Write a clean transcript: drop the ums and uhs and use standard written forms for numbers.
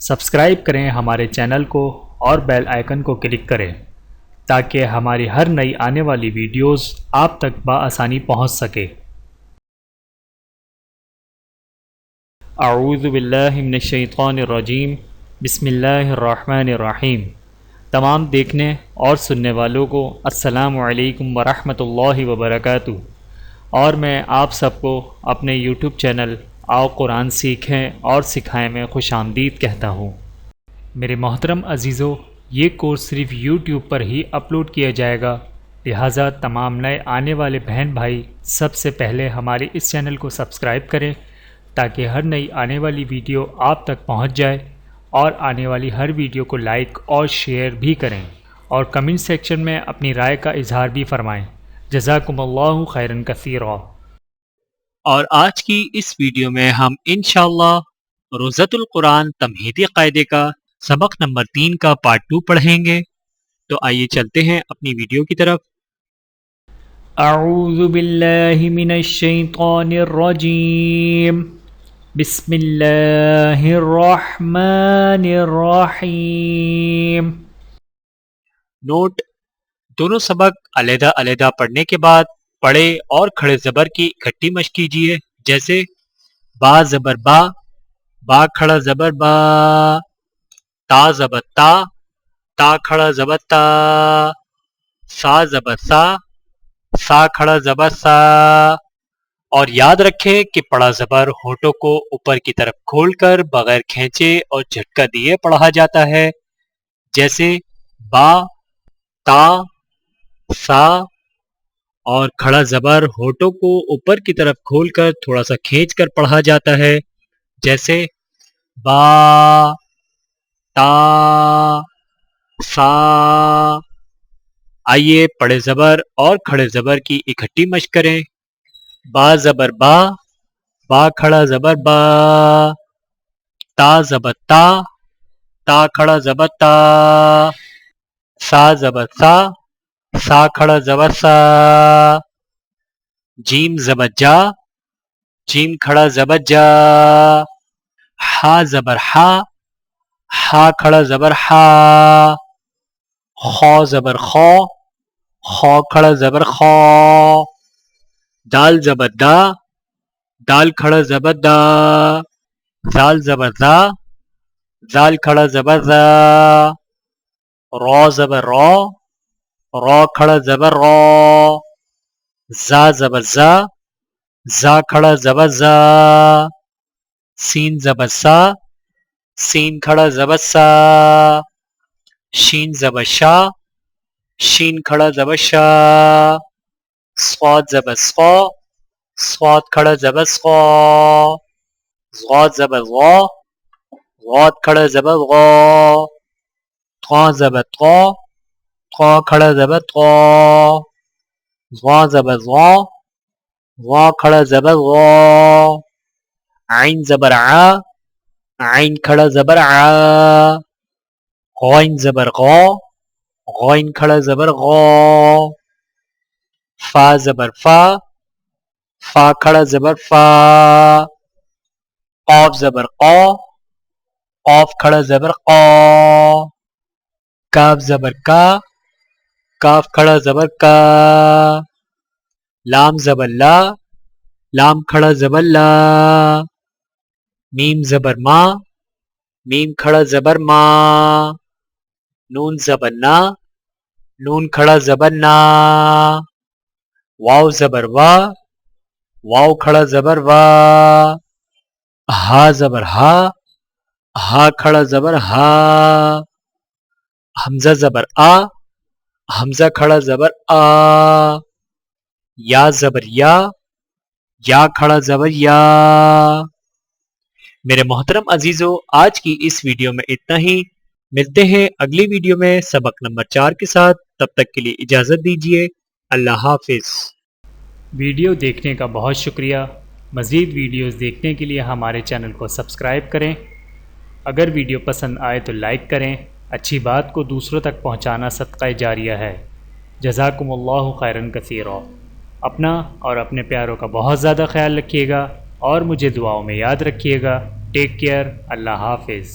Subscribe کریں ہمارے channel کو اور بیل آئیکن کو کلک کریں تاکہ ہماری ہر نئی آنے والی ویڈیوز آپ تک بآسانی پہنچ سکے۔ اعوذ باللہ من الشیطان الرجیم، بسم اللہ الرحمن الرحیم۔ تمام دیکھنے اور سننے والوں کو السلام علیکم ورحمۃ اللہ وبرکاتہ، اور میں آپ سب کو اپنے یوٹیوب چینل آؤ قرآن سیکھیں اور سکھائیں میں خوش آمدید کہتا ہوں۔ میرے محترم عزیزو، یہ کورس صرف یوٹیوب پر ہی اپلوڈ کیا جائے گا، لہٰذا تمام نئے آنے والے بہن بھائی سب سے پہلے ہمارے اس چینل کو سبسکرائب کریں تاکہ ہر نئی آنے والی ویڈیو آپ تک پہنچ جائے، اور آنے والی ہر ویڈیو کو لائک اور شیئر بھی کریں، اور کمنٹ سیکشن میں اپنی رائے کا اظہار بھی فرمائیں۔ جزاکم اللہ خیرا کثیرا۔ اور آج کی اس ویڈیو میں ہم انشاءاللہ روزۃ القرآن تمہیدی قاعدے کا سبق نمبر 3 کا پارٹ 2 پڑھیں گے۔ تو آئیے چلتے ہیں اپنی ویڈیو کی طرف۔ اعوذ باللہ من الشیطان الرجیم، بسم اللہ الرحمن الرحیم۔ نوٹ: دونوں سبق علیحدہ علیحدہ پڑھنے کے بعد پڑے اور کھڑے زبر کی اکٹھی مشق کیجیے، جیسے با زبر با، با کھڑا زبر با، تا زبر تا، تا کھڑا زبر تا، سا زبر سا، سا کھڑا زبر سا۔ اور یاد رکھیں کہ پڑا زبر ہونٹوں کو اوپر کی طرف کھول کر بغیر کھینچے اور جھٹکا دیے پڑھا جاتا ہے، جیسے با، تا، سا۔ اور کھڑا زبر ہونٹوں کو اوپر کی طرف کھول کر تھوڑا سا کھینچ کر پڑھا جاتا ہے، جیسے با، تا، سا۔ آئیے پڑے زبر اور کھڑے زبر کی اکٹھی مشق کریں۔ با زبر با، با کھڑا زبر با، تا زبر تا، تا کھڑا زبر تا، سا زبر سا، سا کھڑا زبر سا۔ جیم زبر جا، جیم کھڑا زبر جا، ہا زبر ہا، ہا کھڑا زبر ہا، خو زبر خو، خو کھڑا زبر خو۔ دال زبر دا، دال کھڑا زبر دا، زال زبر زا، زال کھڑا زبر زا۔ رو زبر رو، رو کھڑا زبر رو، زا زبر زا، زا کھڑا زبر زا۔ سین زبر سا، سین کھڑا زبر سا۔ شین زبر شا، شین کھڑا زبر شا۔ صاد زبر صا، صاد کھڑا زبر صا۔ غاد زبر غا، غاد کھڑا زبر غا۔ طا زبر طا، طا کھڑا زبر طا۔ غا زبر غا، غا کھڑا زبر غا۔ عین زبر ع، عین کھڑا زبر ع۔ غین زبر غا، غین کھڑا زبر غا۔ فا زبر فا، فا کھڑا زبر فا۔ قاف زبر قا، قاف کھڑا زبر قا۔ کاف زبر کا، کاف کھڑا زبر کا۔ لام زبر لا، لام کھڑا زبر لا۔ میم زبر ما، میم کھڑا زبر ما۔ نون زبر نا، نون کھڑا زبر نا۔ واو زبر وا، واو کھڑا زبر وا۔ ہا زبر ہا، ہا کھڑا زبر ہا۔ حمزہ زبر آ، حمزہ کھڑا زبر آ۔ یا زبر یا، یا کھڑا زبر یا۔ میرے محترم عزیزو، آج کی اس ویڈیو میں اتنا ہی۔ ملتے ہیں اگلی ویڈیو میں سبق نمبر 4 کے ساتھ، تب تک کے لیے اجازت دیجیے۔ اللہ حافظ۔ ویڈیو دیکھنے کا بہت شکریہ۔ مزید ویڈیوز دیکھنے کے لیے ہمارے چینل کو سبسکرائب کریں۔ اگر ویڈیو پسند آئے تو لائک کریں۔ اچھی بات کو دوسروں تک پہنچانا صدقہ جاریہ ہے۔ جزاکم اللہ خیرا کثیرا۔ اپنا اور اپنے پیاروں کا بہت زیادہ خیال رکھیے گا، اور مجھے دعاؤں میں یاد رکھیے گا۔ Take care. اللہ حافظ۔